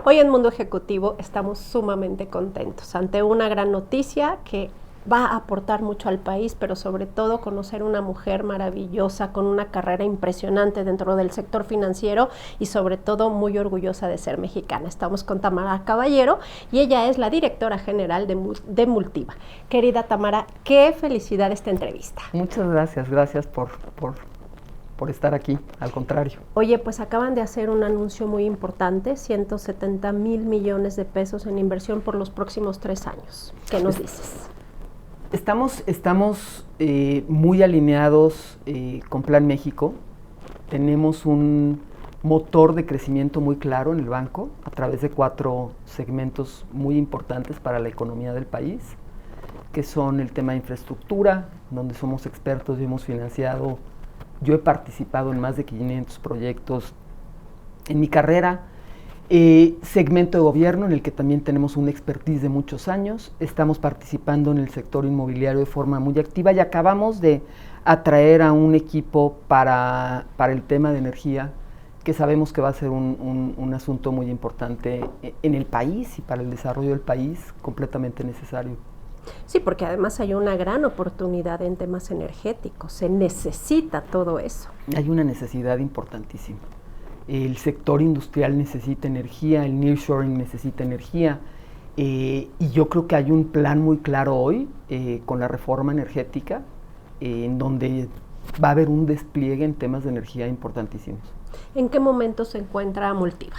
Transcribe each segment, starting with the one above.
Hoy en Mundo Ejecutivo estamos sumamente contentos ante una gran noticia que va a aportar mucho al país, pero sobre todo conocer una mujer maravillosa con una carrera impresionante dentro del sector financiero y sobre todo muy orgullosa de ser mexicana. Estamos con Tamara Caballero y ella es la directora general de Multiva. Querida Tamara, qué felicidad esta entrevista. Muchas gracias, gracias por estar aquí, al contrario. Oye, pues acaban de hacer un anuncio muy importante, 170,000 millones de pesos en inversión por los próximos 3 años. ¿Qué nos dices? Estamos muy alineados con Plan México. Tenemos un motor de crecimiento muy claro en el banco a través de 4 segmentos muy importantes para la economía del país, que son el tema de infraestructura, donde somos expertos y hemos financiado. Yo he participado en más de 500 proyectos en mi carrera. Segmento de gobierno, en el que también tenemos una expertise de muchos años. Estamos participando en el sector inmobiliario de forma muy activa y acabamos de atraer a un equipo para el tema de energía, que sabemos que va a ser un asunto muy importante en el país y para el desarrollo del país, completamente necesario. Sí, porque además hay una gran oportunidad en temas energéticos, se necesita todo eso. Hay una necesidad importantísima. El sector industrial necesita energía, el nearshoring necesita energía, y yo creo que hay un plan muy claro hoy con la reforma energética, en donde va a haber un despliegue en temas de energía importantísimos. ¿En qué momento se encuentra Multiva?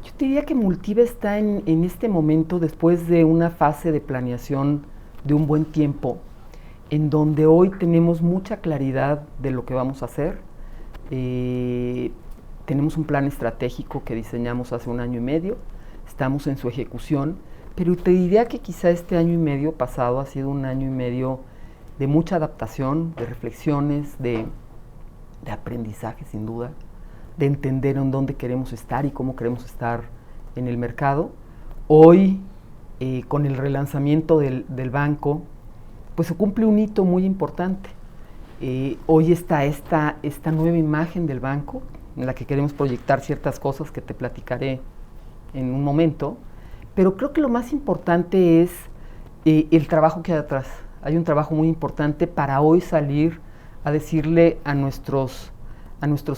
Yo te diría que Multiva está en este momento, después de una fase de planeación de un buen tiempo, en donde hoy tenemos mucha claridad de lo que vamos a hacer. Tenemos un plan estratégico que diseñamos hace 1 año y medio, estamos en su ejecución, pero te diría que quizá este año y medio pasado ha sido 1 año y medio de mucha adaptación, de reflexiones, de aprendizaje sin duda, de entender en dónde queremos estar y cómo queremos estar en el mercado. Hoy, con el relanzamiento del banco, pues se cumple un hito muy importante. Hoy está esta nueva imagen del banco, en la que queremos proyectar ciertas cosas que te platicaré en un momento, pero creo que lo más importante es el trabajo que hay atrás. Hay un trabajo muy importante para hoy salir a decirle a nuestros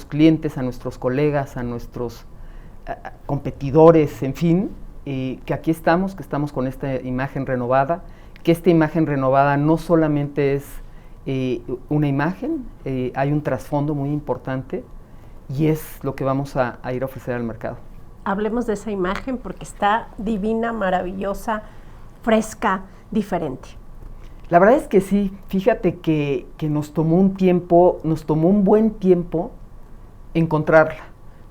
clientes, a nuestros colegas, a nuestros competidores, en fin, que aquí estamos, que estamos con esta imagen renovada, que esta imagen renovada no solamente es una imagen, hay un trasfondo muy importante, y es lo que vamos a ir a ofrecer al mercado. Hablemos de esa imagen porque está divina, maravillosa, fresca, diferente. La verdad es que sí, fíjate que nos tomó un buen tiempo encontrarla.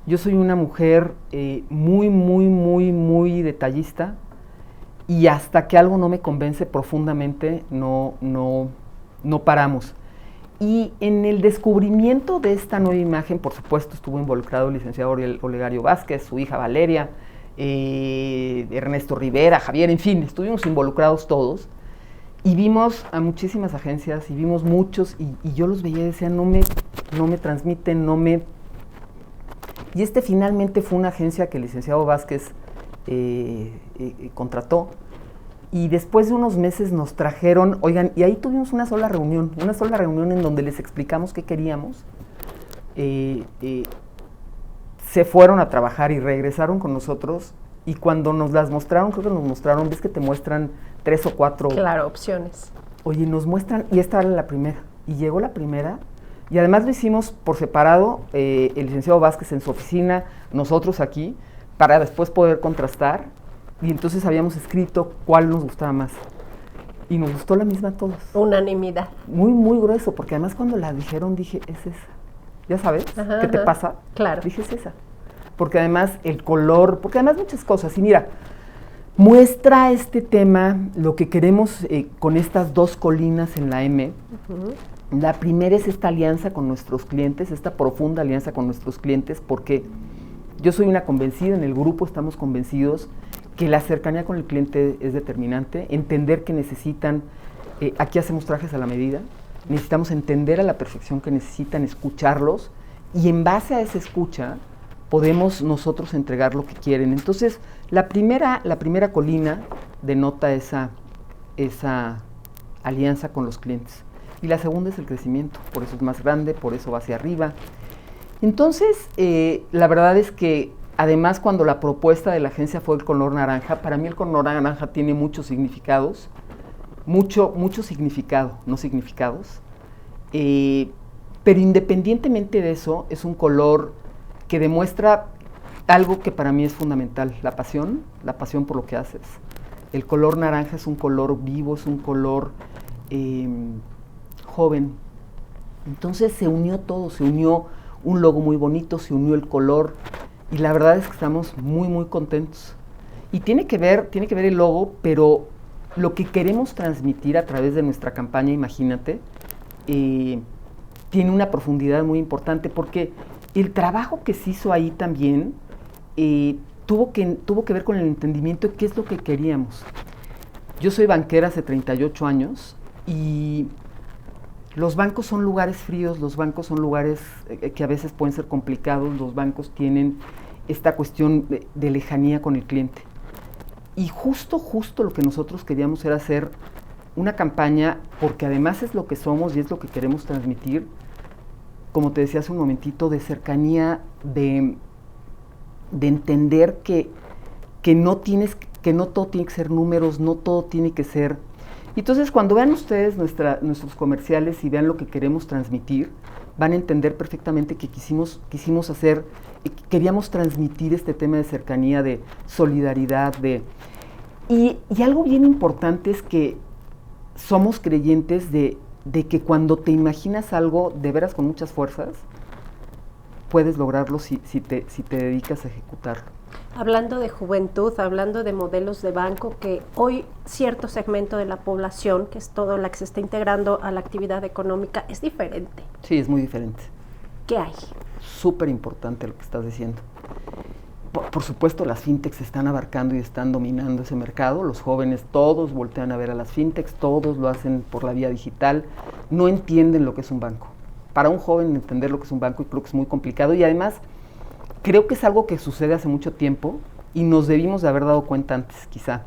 Yo soy una mujer muy detallista, y hasta que algo no me convence profundamente, no paramos. Y en el descubrimiento de esta nueva imagen, por supuesto, estuvo involucrado el licenciado Olegario Vázquez, su hija Valeria, Ernesto Rivera, Javier, en fin, estuvimos involucrados todos. Y vimos a muchísimas agencias, y vimos muchos, y yo los veía y decía, no me transmiten, Y finalmente fue una agencia que el licenciado Vázquez contrató. Y después de unos meses nos trajeron, oigan, y ahí tuvimos una sola reunión en donde les explicamos qué queríamos. Se fueron a trabajar y regresaron con nosotros, y cuando nos las mostraron, creo que nos mostraron, ves que te muestran 3 o 4. Claro, opciones. Oye, nos muestran, y esta era la primera, y llegó la primera, y además lo hicimos por separado, el licenciado Vázquez en su oficina, nosotros aquí, para después poder contrastar. Y entonces habíamos escrito cuál nos gustaba más. Y nos gustó la misma a todos. Unanimidad. Muy grueso, porque además cuando la dijeron dije, es esa. ¿Ya sabes qué te pasa? Claro. Dije, es esa. Porque además el color, porque además muchas cosas. Y mira, muestra este tema lo que queremos con estas 2 colinas en la M. La primera es esta alianza con nuestros clientes, esta profunda alianza con nuestros clientes, porque yo soy una convencida, en el grupo estamos convencidos que la cercanía con el cliente es determinante, entender que necesitan, aquí hacemos trajes a la medida, necesitamos entender a la perfección que necesitan, escucharlos, y en base a esa escucha, podemos nosotros entregar lo que quieren. Entonces, la primera colina denota esa alianza con los clientes. Y la segunda es el crecimiento, por eso es más grande, por eso va hacia arriba. Entonces, la verdad es que, además, cuando la propuesta de la agencia fue el color naranja, para mí el color naranja tiene muchos significados, mucho significado, no significados, pero independientemente de eso, es un color que demuestra algo que para mí es fundamental, la pasión por lo que haces. El color naranja es un color vivo, es un color joven. Entonces se unió todo, se unió un logo muy bonito, se unió el color, y la verdad es que estamos muy contentos. Y tiene que ver el logo, pero lo que queremos transmitir a través de nuestra campaña, imagínate, tiene una profundidad muy importante, porque el trabajo que se hizo ahí también tuvo que ver con el entendimiento de qué es lo que queríamos. Yo soy banquera hace 38 años y los bancos son lugares fríos, los bancos son lugares que a veces pueden ser complicados, los bancos tienen esta cuestión de lejanía con el cliente. Y justo lo que nosotros queríamos era hacer una campaña, porque además es lo que somos y es lo que queremos transmitir, como te decía hace un momentito, de cercanía, de entender que no todo tiene que ser números, no todo tiene que ser. Y entonces, cuando vean ustedes nuestros comerciales y vean lo que queremos transmitir, van a entender perfectamente que queríamos transmitir este tema de cercanía, de solidaridad, y algo bien importante es que somos creyentes de que cuando te imaginas algo de veras con muchas fuerzas, puedes lograrlo si te dedicas a ejecutarlo. Hablando de juventud, hablando de modelos de banco, que hoy cierto segmento de la población, que es toda la que se está integrando a la actividad económica, es diferente. Sí, es muy diferente. ¿Qué hay? Súper importante lo que estás diciendo. Por supuesto, las fintechs están abarcando y están dominando ese mercado. Los jóvenes todos voltean a ver a las fintechs, todos lo hacen por la vía digital, no entienden lo que es un banco. Para un joven entender lo que es un banco, creo que es muy complicado, y además creo que es algo que sucede hace mucho tiempo y nos debimos de haber dado cuenta antes, quizá.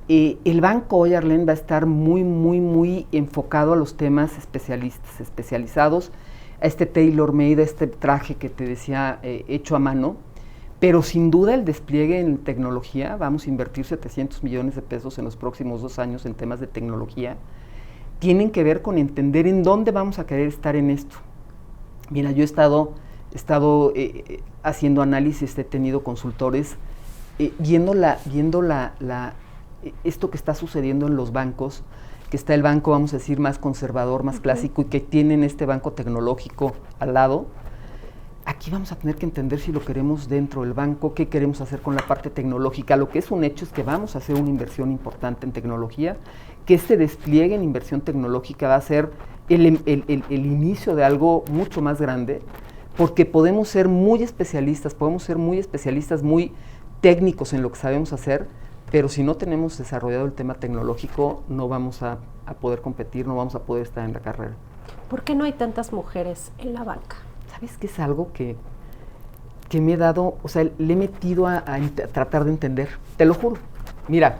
El banco hoy, Arlene, va a estar muy enfocado a los temas especializados, a este tailor-made, a este traje que te decía, hecho a mano, pero sin duda el despliegue en tecnología, vamos a invertir 700 millones de pesos en los próximos 2 años en temas de tecnología, tienen que ver con entender en dónde vamos a querer estar en esto. Mira, yo he estado haciendo análisis, he tenido consultores, viendo esto que está sucediendo en los bancos, que está el banco, vamos a decir, más conservador, más clásico, y que tienen este banco tecnológico al lado. Aquí vamos a tener que entender si lo queremos dentro del banco, qué queremos hacer con la parte tecnológica. Lo que es un hecho es que vamos a hacer una inversión importante en tecnología, que este despliegue en inversión tecnológica va a ser el inicio de algo mucho más grande, porque podemos ser muy especialistas, muy técnicos en lo que sabemos hacer, pero si no tenemos desarrollado el tema tecnológico, no vamos a poder competir, no vamos a poder estar en la carrera. ¿Por qué no hay tantas mujeres en la banca? ¿Sabes qué es algo que me he dado, o sea, le he metido a tratar de entender? Te lo juro. Mira,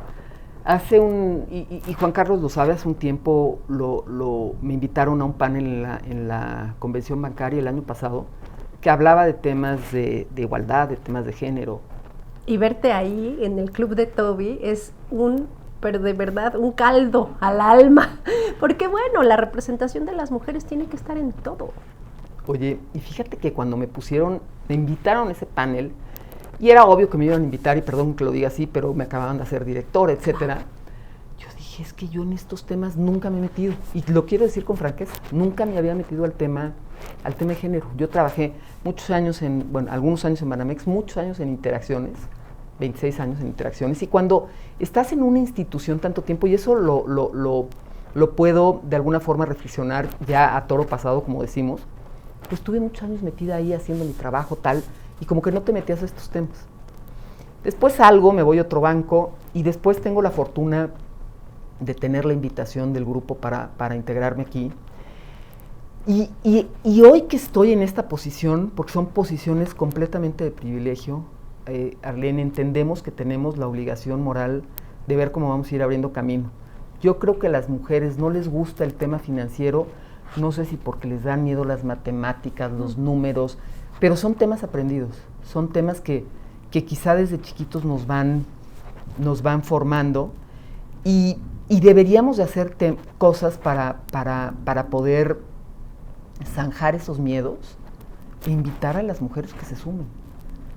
y Juan Carlos lo sabe, hace un tiempo me invitaron a un panel en la convención bancaria el año pasado, que hablaba de temas de igualdad, de temas de género. Y verte ahí en el club de Toby es pero de verdad, un caldo al alma, porque bueno, la representación de las mujeres tiene que estar en todo. Oye, y fíjate que cuando me invitaron a ese panel, y era obvio que me iban a invitar, y perdón que lo diga así, pero me acababan de hacer director, etcétera. Yo dije, es que yo en estos temas nunca me he metido, y lo quiero decir con franqueza, nunca me había metido al tema de género. Yo trabajé algunos años en Banamex, muchos años en interacciones, 26 años en interacciones, y cuando estás en una institución tanto tiempo, y eso lo puedo de alguna forma reflexionar ya a toro pasado, como decimos, pues estuve muchos años metida ahí haciendo mi trabajo tal, y como que no te metías a estos temas. Después salgo, me voy a otro banco, y después tengo la fortuna de tener la invitación del grupo para integrarme aquí. Y hoy que estoy en esta posición, porque son posiciones completamente de privilegio, Arlene, entendemos que tenemos la obligación moral de ver cómo vamos a ir abriendo camino. Yo creo que a las mujeres no les gusta el tema financiero, no sé si porque les dan miedo las matemáticas, los números, pero son temas aprendidos, son temas que quizá desde chiquitos nos van formando y deberíamos de hacer cosas para poder zanjar esos miedos e invitar a las mujeres que se sumen.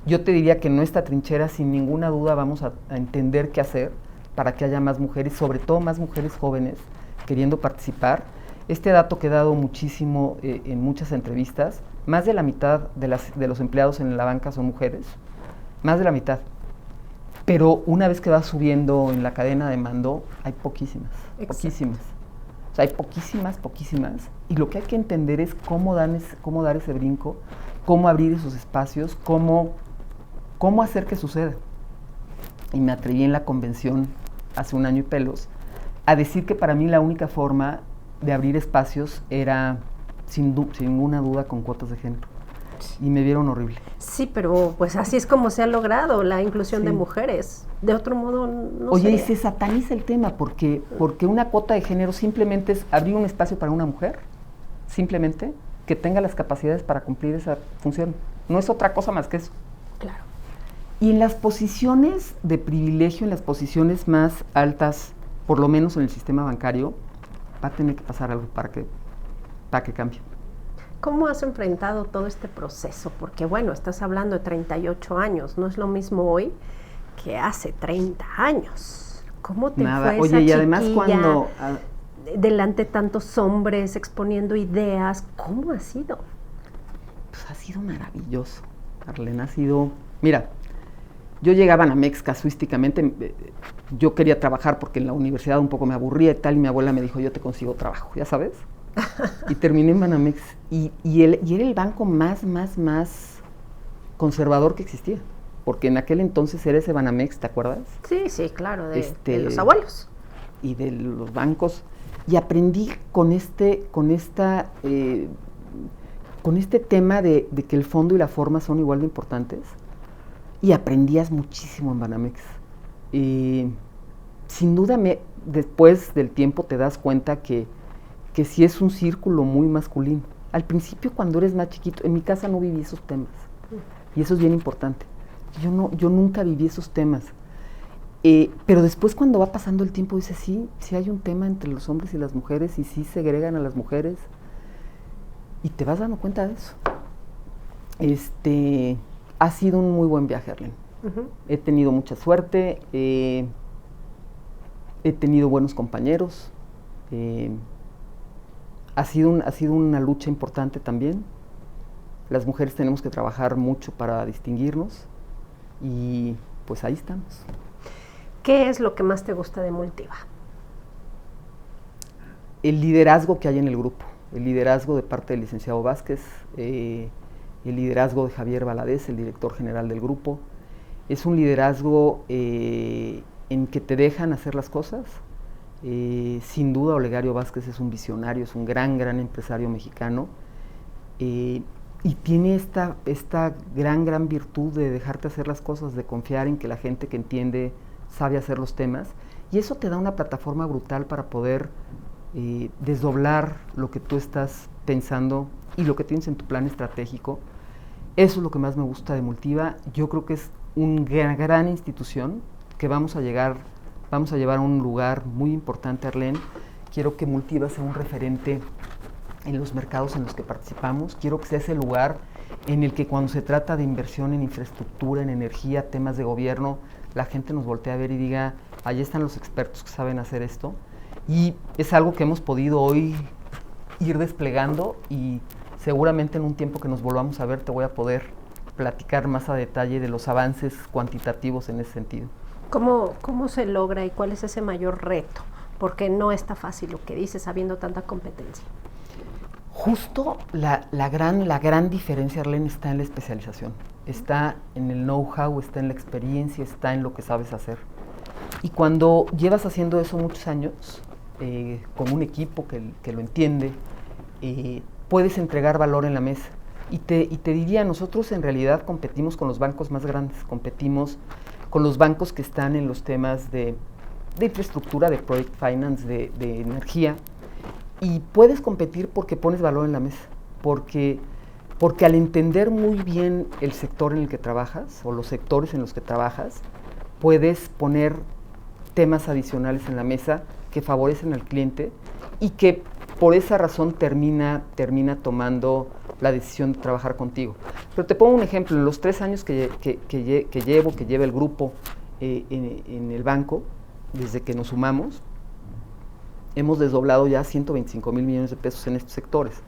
Yo te diría que en nuestra trinchera, sin ninguna duda, vamos a entender qué hacer para que haya más mujeres, sobre todo más mujeres jóvenes, queriendo participar. Este dato que he dado muchísimo en muchas entrevistas, más de la mitad de los empleados en la banca son mujeres, más de la mitad. Pero una vez que vas subiendo en la cadena de mando, hay poquísimas, Exacto. poquísimas. O sea, hay poquísimas. Y lo que hay que entender es cómo dar ese brinco, cómo abrir esos espacios, cómo hacer que suceda. Y me atreví en la convención hace un año y pelos a decir que para mí la única forma de abrir espacios era, sin ninguna duda, con cuotas de género. Y me vieron horrible. Sí, pero pues así es como se ha logrado la inclusión de mujeres. De otro modo no Oye, sería. y se sataniza el tema porque una cuota de género simplemente es abrir un espacio para una mujer, simplemente que tenga las capacidades para cumplir esa función. No es otra cosa más que eso. Claro. Y en las posiciones de privilegio, en las posiciones más altas, por lo menos en el sistema bancario, va a tener que pasar algo para que cambie. ¿Cómo has enfrentado todo este proceso? Porque bueno, estás hablando de 38 años, no es lo mismo hoy que hace 30 años. ¿Cómo te fue Oye, esa y además chiquilla cuando delante de tantos hombres exponiendo ideas? ¿Cómo ha sido? Pues ha sido maravilloso, Arlene, ha sido... Mira, yo llegaba a Banamex casuísticamente, yo quería trabajar porque en la universidad un poco me aburría y tal, y mi abuela me dijo, yo te consigo trabajo, ¿ya sabes? Y terminé en Banamex, y era el banco más conservador que existía, porque en aquel entonces era ese Banamex, ¿te acuerdas? Sí, claro, de los abuelos. Y de los bancos, y aprendí con este tema de que el fondo y la forma son igual de importantes, y aprendías muchísimo en Banamex. Sin duda, después del tiempo te das cuenta que sí es un círculo muy masculino. Al principio, cuando eres más chiquito, en mi casa no viví esos temas, y eso es bien importante. Yo nunca viví esos temas. Pero después, cuando va pasando el tiempo, dices, sí hay un tema entre los hombres y las mujeres, y sí segregan a las mujeres, y te vas dando cuenta de eso. Ha sido un muy buen viaje, Arlene. Uh-huh. He tenido mucha suerte, he tenido buenos compañeros, ha sido una lucha importante también. Las mujeres tenemos que trabajar mucho para distinguirnos, y pues ahí estamos. ¿Qué es lo que más te gusta de Multiva? El liderazgo que hay en el grupo, el liderazgo de parte del licenciado Vázquez, el liderazgo de Javier Valadez, el director general del grupo. Es un liderazgo en que te dejan hacer las cosas. Sin duda, Olegario Vázquez es un visionario, es un gran empresario mexicano, y tiene esta gran virtud de dejarte hacer las cosas, de confiar en que la gente que entiende sabe hacer los temas, y eso te da una plataforma brutal para poder desdoblar lo que tú estás pensando y lo que tienes en tu plan estratégico. Eso es lo que más me gusta de Multiva. Yo creo que es una gran institución que vamos a llevar a un lugar muy importante, Arlene. Quiero que Multiva sea un referente en los mercados en los que participamos. Quiero que sea ese lugar en el que cuando se trata de inversión en infraestructura, en energía, temas de gobierno, la gente nos voltea a ver y diga, ahí están los expertos que saben hacer esto. Y es algo que hemos podido hoy ir desplegando, y seguramente en un tiempo que nos volvamos a ver te voy a poder platicar más a detalle de los avances cuantitativos en ese sentido. ¿Cómo se logra y cuál es ese mayor reto? Porque no está fácil lo que dices, habiendo tanta competencia. Justo la gran diferencia, Arlene, está en la especialización. Está en el know-how, está en la experiencia, está en lo que sabes hacer. Y cuando llevas haciendo eso muchos años, con un equipo que lo entiende, puedes entregar valor en la mesa. Y te diría, nosotros en realidad competimos con los bancos más grandes, competimos con los bancos que están en los temas de infraestructura, de project finance, de energía, y puedes competir porque pones valor en la mesa, porque al entender muy bien el sector en el que trabajas, o los sectores en los que trabajas, puedes poner temas adicionales en la mesa que favorecen al cliente y que por esa razón termina tomando la decisión de trabajar contigo. Pero te pongo un ejemplo, en los 3 años que lleva el grupo en el banco, desde que nos sumamos, hemos desdoblado ya 125 mil millones de pesos en estos sectores.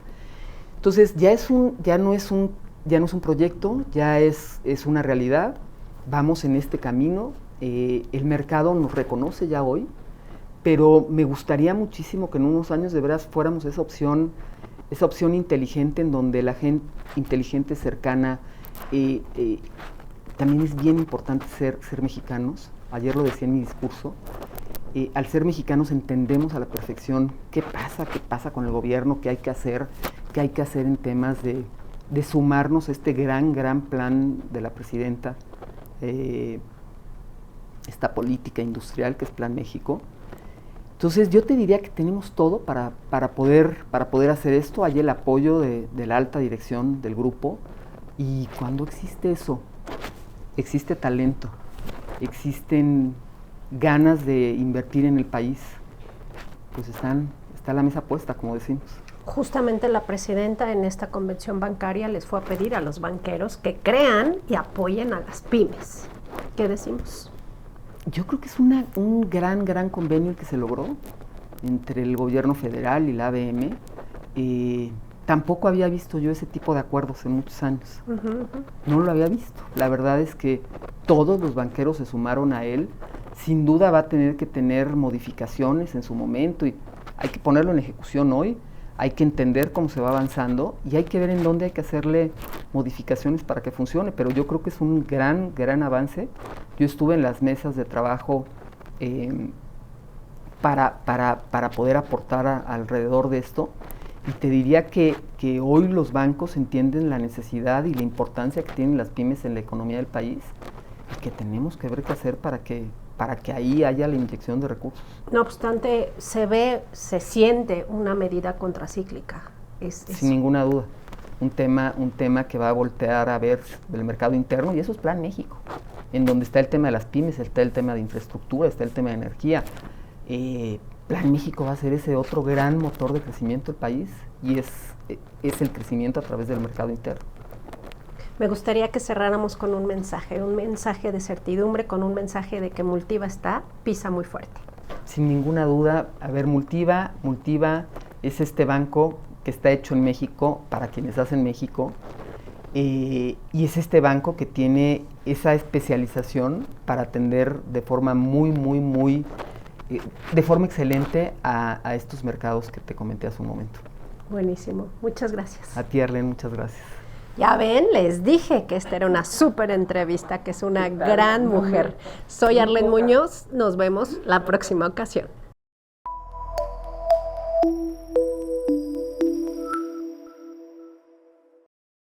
Entonces ya no es un proyecto, ya es una realidad, vamos en este camino, el mercado nos reconoce ya hoy, pero me gustaría muchísimo que en unos años de veras fuéramos esa opción inteligente en donde la gente inteligente, cercana, también es bien importante ser mexicanos. Ayer lo decía en mi discurso, al ser mexicanos entendemos a la perfección qué pasa con el gobierno, qué hay que hacer en temas de sumarnos a este gran plan de la presidenta, esta política industrial que es Plan México. Entonces yo te diría que tenemos todo para poder hacer esto. Hay el apoyo de la alta dirección del grupo, y cuando existe eso, existe talento, existen ganas de invertir en el país, pues está la mesa puesta, como decimos. Justamente la presidenta en esta convención bancaria les fue a pedir a los banqueros que crean y apoyen a las pymes. ¿Qué decimos? Yo creo que es un gran convenio el que se logró entre el gobierno federal y la ABM. Tampoco había visto yo ese tipo de acuerdos en muchos años. No lo había visto. La verdad es que todos los banqueros se sumaron a él. Sin duda va a tener que tener modificaciones en su momento y hay que ponerlo en ejecución hoy. Hay que entender cómo se va avanzando y hay que ver en dónde hay que hacerle modificaciones para que funcione, pero yo creo que es un gran avance. Yo estuve en las mesas de trabajo para poder aportar alrededor de esto, y te diría que hoy los bancos entienden la necesidad y la importancia que tienen las pymes en la economía del país, y que tenemos que ver qué hacer para que ahí haya la inyección de recursos. No obstante, se siente una medida contracíclica. Sin ninguna duda. Un tema que va a voltear a ver el mercado interno, y eso es Plan México, en donde está el tema de las pymes, está el tema de infraestructura, está el tema de energía. Plan México va a ser ese otro gran motor de crecimiento del país, y es el crecimiento a través del mercado interno. Me gustaría que cerráramos con un mensaje de certidumbre, con un mensaje de que Multiva pisa muy fuerte. Sin ninguna duda, a ver, Multiva es este banco que está hecho en México para quienes hacen México, y es este banco que tiene esa especialización para atender de forma de forma excelente a estos mercados que te comenté hace un momento. Buenísimo, muchas gracias. A ti, Arlene, muchas gracias. Ya ven, les dije que esta era una súper entrevista, que es una gran mujer. Soy Arlene Muñoz, nos vemos la próxima ocasión.